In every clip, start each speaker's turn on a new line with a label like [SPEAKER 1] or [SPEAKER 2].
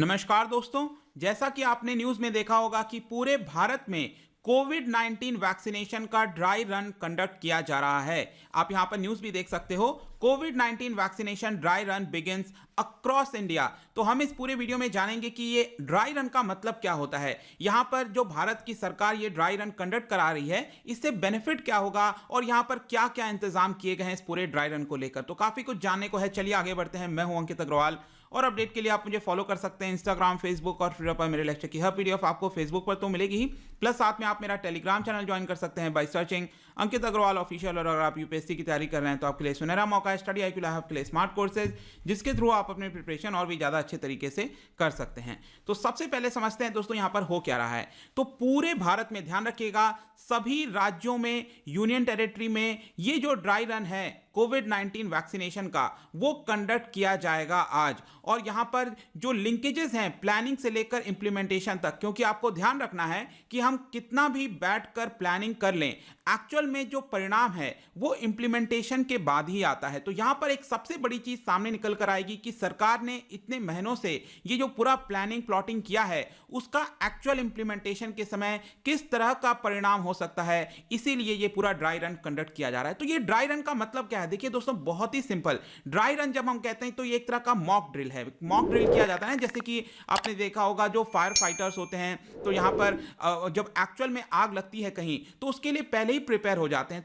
[SPEAKER 1] नमस्कार दोस्तों। जैसा कि आपने न्यूज़ में देखा होगा कि पूरे भारत में कोविड-19 वैक्सीनेशन का ड्राई रन कंडक्ट किया जा रहा है। आप यहां पर न्यूज़ भी देख सकते हो, कोविड-19 vaccination dry run begins across India. तो हम इस पूरे वीडियो में जानेंगे कि ये ड्राई रन का मतलब क्या होता है, यहां पर जो भारत की सरकार ये ड्राई रन कंडक्ट करा रही है इससे बेनिफिट क्या होगा और यहां पर क्या क्या इंतजाम किए गए हैं इस पूरे ड्राई रन को लेकर। तो काफ़ी कुछ जानने को है, चलिए आगे बढ़ते हैं। मैं हूं अंकित अग्रवाल और अपडेट के लिए आप मुझे फॉलो कर सकते हैं इंस्टाग्राम, फेसबुक और ट्विटर पर। मेरे लेक्चर की हर पीडीएफ आपको फेसबुक पर तो मिलेगी ही, प्लस साथ में आप मेरा टेलीग्राम चैनल ज्वाइन कर सकते हैं by searching Ankit Agarwal official. और अगर आप यूपीएससी की तैयारी कर रहे हैं तो आपके लिए सुनहरा मौका है स्टडी IQ लैब के लिए स्मार्ट कोर्सेज, जिसके थ्रू आप अपने प्रिपरेशन और भी ज़्यादा अच्छे तरीके से कर सकते हैं। तो सबसे पहले समझते हैं दोस्तों यहाँ पर हो क्या रहा है। तो पूरे भारत में ध्यान रखिएगा, सभी राज्यों में, यूनियन टेरिटरी में ये जो ड्राई रन है कोविड-19 वैक्सीनेशन का वो कंडक्ट किया जाएगा आज। और यहां पर जो लिंकेजेस हैं प्लानिंग से लेकर इंप्लीमेंटेशन तक, क्योंकि आपको ध्यान रखना है कि हम कितना भी बैठकर प्लानिंग कर लें, एक्चुअल में जो परिणाम है वो इंप्लीमेंटेशन के बाद ही आता है। तो यहां पर एक सबसे बड़ी चीज सामने निकल कर आएगी कि सरकार ने इतने महीनों से ये जो पूरा प्लानिंग प्लॉटिंग किया है उसका एक्चुअल इंप्लीमेंटेशन के समय किस तरह का परिणाम हो सकता है, इसीलिए ये पूरा ड्राई रन कंडक्ट किया जा रहा है। तो ये ड्राई रन का मतलब क्या है? देखिए दोस्तों, बहुत ही सिंपल। ड्राई रन जब हम कहते हैं तो ये एक तरह का मॉक ड्रिल है। मॉक ड्रिल किया जाता है, जैसे कि आपने देखा होगा जो फायर फाइटर्स होते हैं तो यहां पर जब एक्चुअल में आग लगती है कहीं तो उसके लिए पहले ही प्रिपेयर हो जाते हैं।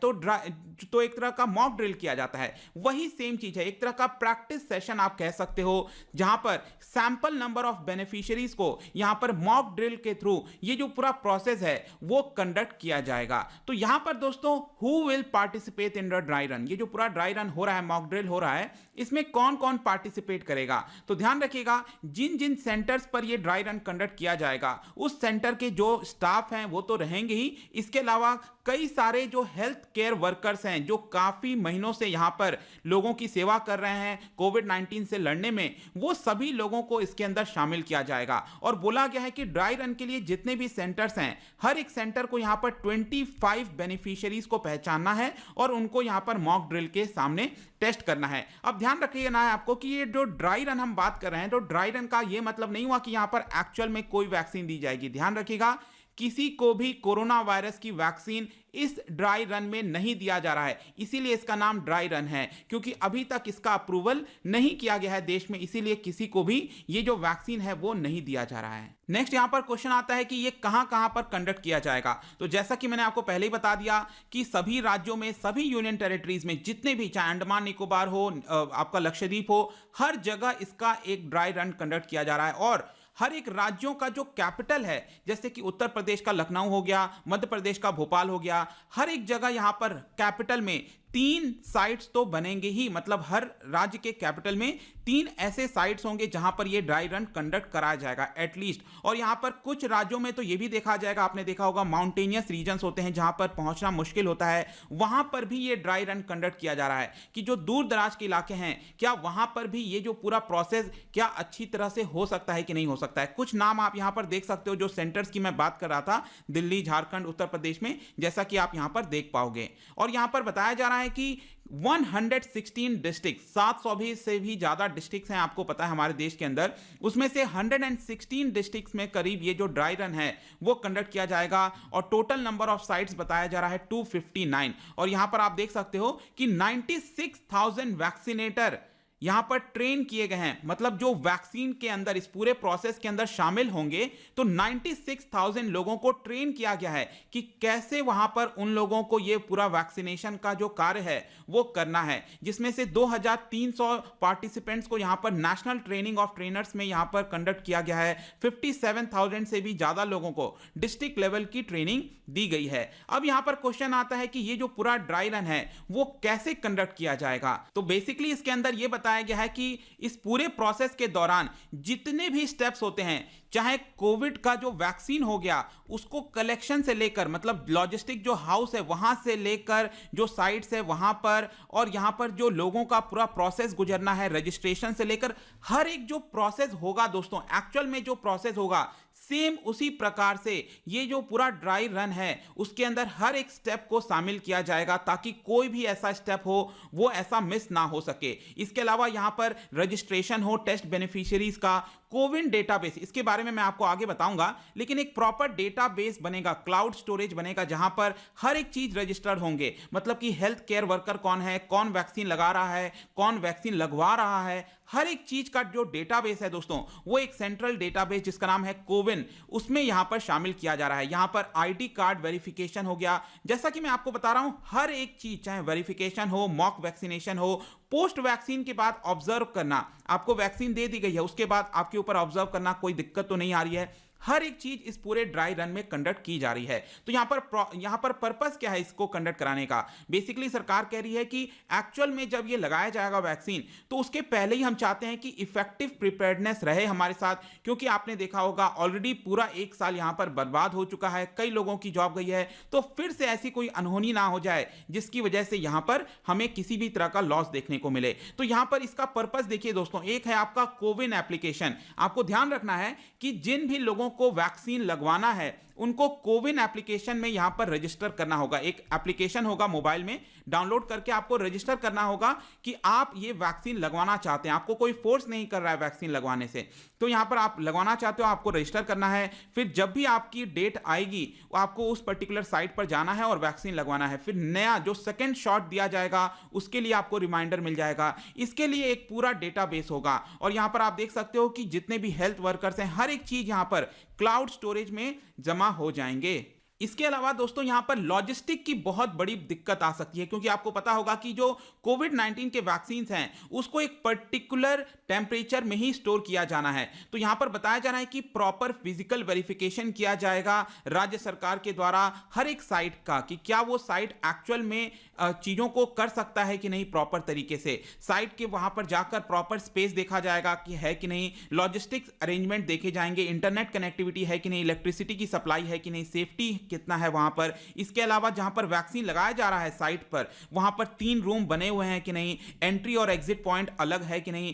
[SPEAKER 1] तो एक तरह का मॉक ड्रिल किया जाता है, वही सेम चीज है, एक तरह का प्रैक्टिस सेशन आप कह सकते हो, जहां पर सैंपल नंबर ऑफ बेनिफिशियरीज को यहां पर मॉक ड्रिल के थ्रू ये जो पूरा प्रोसेस है वो कंडक्ट किया जाएगा। तो यहां पर दोस्तों who will participate in the dry run, ये जो पूरा ड्राई रन हो रहा है, मॉक ड्रिल हो रहा है, इसमें कौन कौन पार्टिसिपेट करेगा? तो ध्यान रखिएगा, जिन जिन सेंटर्स पर ये ड्राई रन कंडक्ट किया जाएगा उस सेंटर के जो स्टाफ हैं वो तो रहेंगे ही, इसके अलावा कई सारे जो हेल्थ केयर वर्कर्स हैं जो काफी महीनों से यहां पर लोगों की सेवा कर रहे हैं कोविड-19 से लड़ने में, वो सभी लोगों को इसके अंदर शामिल किया जाएगा। और बोला गया है कि ड्राई रन के लिए जितने भी सेंटर्स हैं, हर एक सेंटर को यहां पर 25 बेनिफिशियरीज को पहचानना है और उनको यहां पर मॉक ड्रिल के सामने टेस्ट करना है। अब ध्यान रखिए ना आपको कि ये जो ड्राई रन हम बात कर रहे हैं, तो ड्राई रन का ये मतलब नहीं हुआ कि यहां पर एक्चुअल में कोई वैक्सीन दी जाएगी। ध्यान रखिएगा, किसी को भी कोरोना वायरस की वैक्सीन इस ड्राई रन में नहीं दिया जा रहा है, इसीलिए इसका नाम ड्राई रन है, क्योंकि अभी तक इसका अप्रूवल नहीं किया गया है देश में, इसीलिए किसी को भी ये जो वैक्सीन है वो नहीं दिया जा रहा है। नेक्स्ट यहां पर क्वेश्चन आता है कि ये कहां कहां पर कंडक्ट किया जाएगा। तो जैसा कि मैंने आपको पहले ही बता दिया कि सभी राज्यों में, सभी यूनियन टेरिटरीज में, जितने भी, चाहे अंडमान निकोबार हो, आपका लक्षद्वीप हो, हर जगह इसका एक ड्राई रन कंडक्ट किया जा रहा है। और हर एक राज्यों का जो कैपिटल है, जैसे कि उत्तर प्रदेश का लखनऊ हो गया, मध्य प्रदेश का भोपाल हो गया, हर एक जगह यहां पर कैपिटल में 3 साइट्स तो बनेंगे ही, मतलब हर राज्य के कैपिटल में 3 ऐसे साइट्स होंगे जहां पर यह ड्राई रन कंडक्ट कराया जाएगा एटलीस्ट। और यहां पर कुछ राज्यों में तो यह भी देखा जाएगा, आपने देखा होगा माउंटेनियस रीजन्स होते हैं जहां पर पहुंचना मुश्किल होता है, वहां पर भी यह ड्राई रन कंडक्ट किया जा रहा है कि जो दूर दराज के इलाके हैं, क्या वहां पर भी ये जो पूरा प्रोसेस क्या अच्छी तरह से हो सकता है कि नहीं हो सकता है। कुछ नाम आप यहां पर देख सकते हो, जो सेंटर्स की मैं बात कर रहा था, दिल्ली, झारखंड, उत्तर प्रदेश में, जैसा कि आप यहां पर देख पाओगे। और यहां पर बताया जा रहा है कि 116 डिस्ट्रिक्ट, 700 से भी ज्यादा डिस्ट्रिक्ट्स हैं, आपको पता है हमारे देश के अंदर, उसमें से 116 डिस्ट्रिक्ट्स में करीब ये जो ड्राई रन है वो कंडक्ट किया जाएगा। और टोटल नंबर ऑफ साइट्स बताया जा रहा है 259। और यहां पर आप देख सकते हो कि 96,000 वैक्सीनेटर यहां पर ट्रेन किए गए हैं, मतलब जो वैक्सीन के अंदर, इस पूरे प्रोसेस के अंदर शामिल होंगे, तो 96,000 लोगों को ट्रेन किया गया है कि कैसे वहां पर उन लोगों को यह पूरा वैक्सीनेशन का जो कार्य है वो करना है। जिसमें से 2,300 पार्टिसिपेंट्स को यहां पर नेशनल ट्रेनिंग ऑफ ट्रेनर्स में यहां पर कंडक्ट किया गया है। 57,000 से भी ज्यादा लोगों को डिस्ट्रिक्ट लेवल की ट्रेनिंग दी गई है। अब यहां पर क्वेश्चन आता है कि ये जो पूरा ड्राई रन है वो कैसे कंडक्ट किया जाएगा। तो बेसिकली इसके अंदर यह बताया गया है कि इस पूरे प्रोसेस के दौरान जितने भी स्टेप्स होते हैं, चाहे कोविड का जो वैक्सीन हो गया उसको कलेक्शन से लेकर, मतलब लॉजिस्टिक जो हाउस है वहां से लेकर जो साइट्स है वहां पर, और यहां पर जो लोगों का पूरा प्रोसेस गुजरना है, रजिस्ट्रेशन से लेकर हर एक जो प्रोसेस होगा दोस्तों, एक्चुअल में जो प्रोसेस होगा सेम उसी प्रकार से ये जो पूरा ड्राई रन है उसके अंदर हर एक स्टेप को शामिल किया जाएगा, ताकि कोई भी ऐसा स्टेप हो वो ऐसा मिस ना हो सके। इसके अलावा यहां पर रजिस्ट्रेशन हो टेस्ट बेनिफिशियरीज का, कोविन डेटाबेस, इसके बारे में मैं आपको आगे बताऊंगा, लेकिन एक प्रॉपर डेटाबेस बनेगा, क्लाउड स्टोरेज बनेगा, जहां पर हर एक चीज रजिस्टर्ड होंगे। मतलब कि हेल्थ केयर वर्कर कौन है, कौन वैक्सीन लगा रहा है, कौन वैक्सीन लगवा रहा है, हर एक चीज का जो डेटाबेस है दोस्तों, वो एक सेंट्रल डेटाबेस जिसका नाम है कोविन, उसमें यहां पर शामिल किया जा रहा है। यहां पर आईडी कार्ड वेरिफिकेशन हो गया, जैसा कि मैं आपको बता रहा हूं, हर एक चीज, चाहे वेरिफिकेशन हो, मॉक वैक्सीनेशन हो, पोस्ट वैक्सीन के बाद ऑब्जर्व करना, आपको वैक्सीन दे दी गई है, उसके बाद आपके ऊपर ऑब्जर्व करना, कोई दिक्कत तो नहीं आ रही है, हर एक चीज इस पूरे ड्राई रन में कंडक्ट की जा रही है। तो यहां पर पर्पस क्या है इसको कंडक्ट कराने का? बेसिकली सरकार कह रही है कि एक्चुअल में जब ये लगाया जाएगा वैक्सीन, तो उसके पहले ही हम चाहते हैं कि इफेक्टिव प्रिपेयर्डनेस रहे हमारे साथ, क्योंकि आपने देखा होगा ऑलरेडी पूरा एक साल यहां पर बर्बाद हो चुका है, कई लोगों की जॉब गई है, तो फिर से ऐसी कोई अनहोनी ना हो जाए जिसकी वजह से यहां पर हमें किसी भी तरह का लॉस देखने को मिले। तो यहां पर इसका पर्पस देखिए दोस्तों, एक है आपका कोविन एप्लीकेशन। आपको ध्यान रखना है कि जिन भी लोगों को वैक्सीन लगवाना है उनको कोविन एप्लीकेशन में यहां पर रजिस्टर करना होगा। एक एप्लीकेशन होगा मोबाइल में, डाउनलोड करके आपको रजिस्टर करना होगा कि आप ये वैक्सीन लगवाना चाहते हैं। आपको कोई फोर्स नहीं कर रहा है वैक्सीन लगवाने से, तो यहां पर आप लगवाना चाहते हो, आपको रजिस्टर करना है। फिर जब भी आपकी डेट आएगी, आपको उस पर्टिकुलर साइट पर जाना है और वैक्सीन लगवाना है। फिर नया जो सेकेंड शॉट दिया जाएगा उसके लिए आपको रिमाइंडर मिल जाएगा। इसके लिए एक पूरा डेटाबेस होगा, और यहां पर आप देख सकते हो कि जितने भी हेल्थ वर्कर्स हैं, हर एक चीज यहां पर क्लाउड स्टोरेज में जमा हो जाएंगे। इसके अलावा दोस्तों यहां पर लॉजिस्टिक की बहुत बड़ी दिक्कत आ सकती है, क्योंकि आपको पता होगा कि जो कोविड-19 के वैक्सीन हैं उसको एक पर्टिकुलर टेम्परेचर में ही स्टोर किया जाना है। तो यहां पर बताया जा रहा है कि प्रॉपर फिजिकल वेरिफिकेशन किया जाएगा राज्य सरकार के द्वारा हर एक साइट का, कि क्या वो साइट एक्चुअल में चीजों को कर सकता है कि नहीं प्रॉपर तरीके से। साइट के वहां पर जाकर प्रॉपर स्पेस देखा जाएगा कि है कि नहीं, लॉजिस्टिक्स अरेंजमेंट देखे जाएंगे, इंटरनेट कनेक्टिविटी है कि नहीं, इलेक्ट्रिसिटी की सप्लाई है कि नहीं, सेफ्टी कितना है वहां पर। इसके अलावा जहां पर वैक्सीन लगाया जा रहा है साइट पर, वहां पर 3 रूम बने हुए हैं कि नहीं, एंट्री और एग्जिट पॉइंट अलग है कि नहीं,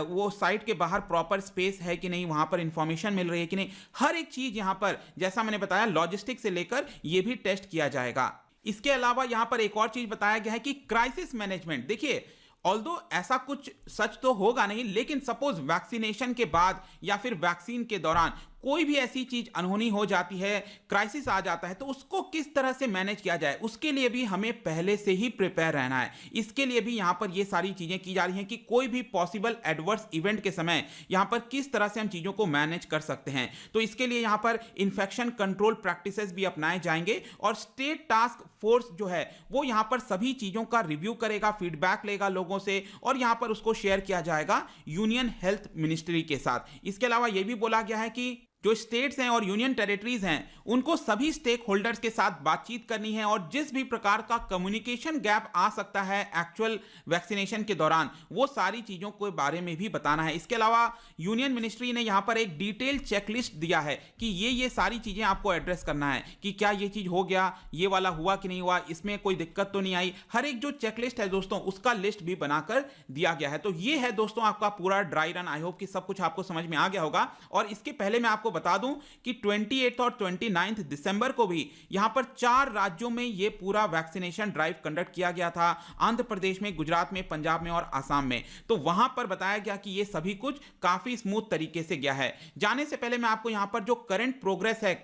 [SPEAKER 1] वो साइट के बाहर प्रॉपर स्पेस है कि नहीं, वहां पर इंफॉर्मेशन मिल रही है कि नहीं, हर एक चीज यहां पर, जैसा मैंने बताया, लॉजिस्टिक से लेकर यह भी टेस्ट किया जाएगा। इसके अलावा यहां पर एक और चीज बताया गया है कि क्राइसिस मैनेजमेंट। देखिए, ऑल्दो ऐसा कुछ सच तो होगा नहीं, लेकिन सपोज वैक्सीनेशन के बाद या फिर वैक्सीन के दौरान कोई भी ऐसी चीज अनहोनी हो जाती है, क्राइसिस आ जाता है, तो उसको किस तरह से मैनेज किया जाए, उसके लिए भी हमें पहले से ही प्रिपेयर रहना है। इसके लिए भी यहां पर ये सारी चीजें की जा रही हैं कि कोई भी पॉसिबल एडवर्स इवेंट के समय यहां पर किस तरह से हम चीजों को मैनेज कर सकते हैं। तो इसके लिए यहां पर इंफेक्शन कंट्रोल प्रैक्टिसेस भी अपनाए जाएंगे, और स्टेट टास्क फोर्स जो है वो यहां पर सभी चीजों का रिव्यू करेगा, फीडबैक लेगा लोगों से, और यहां पर उसको शेयर किया जाएगा यूनियन हेल्थ मिनिस्ट्री के साथ। इसके अलावा यह भी बोला गया है कि जो स्टेट्स हैं और यूनियन टेरिटरीज हैं, उनको सभी स्टेक होल्डर्स के साथ बातचीत करनी है, और जिस भी प्रकार का कम्युनिकेशन गैप आ सकता है एक्चुअल वैक्सीनेशन के दौरान, वो सारी चीजों के बारे में भी बताना है। इसके अलावा यूनियन मिनिस्ट्री ने यहां पर एक डिटेल चेकलिस्ट दिया है कि ये सारी चीजें आपको एड्रेस करना है, कि क्या ये चीज हो गया, ये वाला हुआ कि नहीं हुआ, इसमें कोई दिक्कत तो नहीं आई। हर एक जो चेकलिस्ट है दोस्तों, उसका लिस्ट भी बनाकर दिया गया है। तो ये है दोस्तों आपका पूरा ड्राई रन। आई होप कि सब कुछ आपको समझ में आ गया होगा। और इसके पहले मैं आपको बता दूं कि 28 और 29 दिसंबर को भी यहां पर 4 राज्यों में यह पूरा वैक्सीनेशन ड्राइव कंडक्ट किया गया था, आंध्र प्रदेश में, गुजरात में, पंजाब में और असम में। तो वहां पर बताया गया कि यह सभी कुछ काफी स्मूथ तरीके से गया है। जाने से पहले मैं आपको यहां पर जो करंट प्रोग्रेस है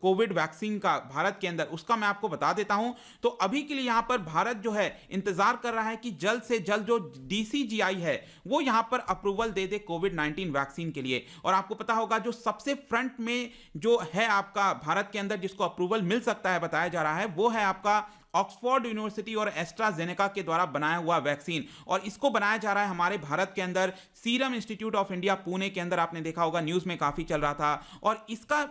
[SPEAKER 1] कोविड वैक्सीन का भारत के अंदर, उसका मैं आपको बता देता हूं। तो अभी के लिए यहां पर भारत जो है इंतजार कर रहा है कि जल्द से जल्द जो DCGI है वो यहां पर अप्रूवल दे दे कोविड-19 वैक्सीन के लिए। और आपको पता होगा जो सबसे फ्रंट में जो है आपका भारत के अंदर जिसको अप्रूवल मिल सकता है, बताया जा रहा है, वो है आपका ऑक्सफोर्ड यूनिवर्सिटी और एस्ट्राजेनेका के द्वारा बनाया हुआ वैक्सीन। और इसको बनाया जा रहा है हमारे भारत के अंदर serum institute of India Pune के अंदर। आपने देखा होगा न्यूज में काफी चल रहा था। और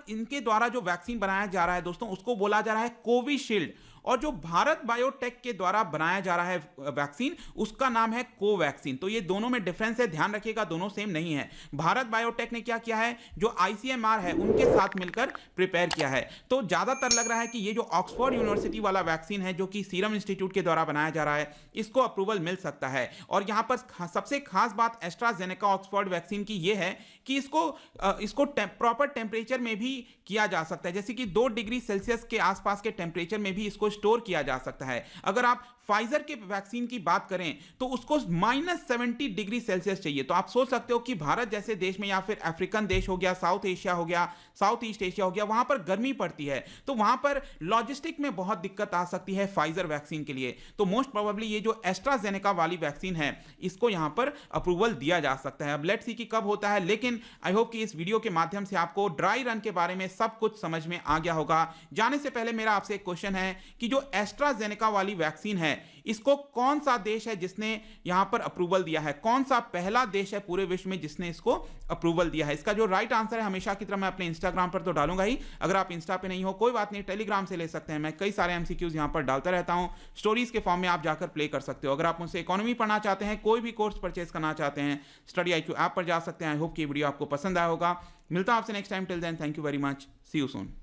[SPEAKER 1] इनके द्वारा जो वैक्सीन बनाया जा रहा है दोस्तों, उसको बोला जा रहा है कोविशील्ड। और जो भारत बायोटेक के द्वारा बनाया जा रहा है वैक्सीन, उसका नाम है कोवैक्सीन। तो ये दोनों में डिफरेंस है, ध्यान रखिएगा, दोनों सेम नहीं है। भारत बायोटेक ने क्या किया है, जो ICMR है उनके साथ मिलकर प्रिपेयर किया है। तो ज्यादातर लग रहा है कि ये जो ऑक्सफोर्ड यूनिवर्सिटी वाला वैक्सीन है, जो कि सीरम इंस्टीट्यूट के द्वारा बनाया जा रहा है, इसको अप्रूवल मिल सकता है। और यहां पर सबसे खास बात एस्ट्राजेनेका ऑक्सफोर्ड वैक्सीन की यह है कि इसको प्रॉपर टेम्परेचर में भी किया जा सकता है, जैसे कि 2 डिग्री सेल्सियस के आसपास के टेम्परेचर में भी इसको स्टोर किया जा सकता है। अगर आप फाइजर के वैक्सीन की बात करें तो उसको -70 डिग्री सेल्सियस चाहिए। तो आप सोच सकते हो कि भारत जैसे देश में या फिर अफ्रीकन देश हो गया, साउथ एशिया हो गया, साउथ ईस्ट एशिया हो गया, वहां पर गर्मी पड़ती है, तो वहां पर लॉजिस्टिक में बहुत दिक्कत आ सकती है फाइजर वैक्सीन के लिए। तो मोस्ट प्रोबेबली ये जो एस्ट्राजेनेका वाली वैक्सीन है इसको यहां पर अप्रूवल दिया जा सकता है। अब लेट्स सी कि कब होता है, लेकिन आई होप कि इस वीडियो के माध्यम से आपको ड्राई रन के बारे में सब कुछ समझ में आ गया होगा। जाने से पहले मेरा आपसे एक क्वेश्चन है कि जो एस्ट्राजेनेका वाली वैक्सीन है इसको कौन सा देश है जिसने यहां पर अप्रूवल दिया है? कौन सा पहला देश है पूरे विश्व में जिसने इसको अप्रूवल दिया है? इसका जो राइट आंसर है हमेशा की तरह मैं अपने इंस्टाग्राम पर तो डालूंगा ही, अगर आप इंस्टा पे नहीं हो कोई बात नहीं, टेलीग्राम से ले सकते हैं। मैं कई सारे एमसीक्यूज यहां पर डालता रहता हूं, स्टोरीज के फॉर्म में आप जाकर प्ले कर सकते हो। अगर आप मुझसे इकोनॉमी पढ़ना चाहते हैं, कोई भी कोर्स परचेज करना चाहते हैं, स्टडी IQ ऐप पर जा सकते हैं। आई होप कि वीडियो आपको पसंद आया होगा। मिलता हूं आपसे next time, till then thank you very much, see you soon.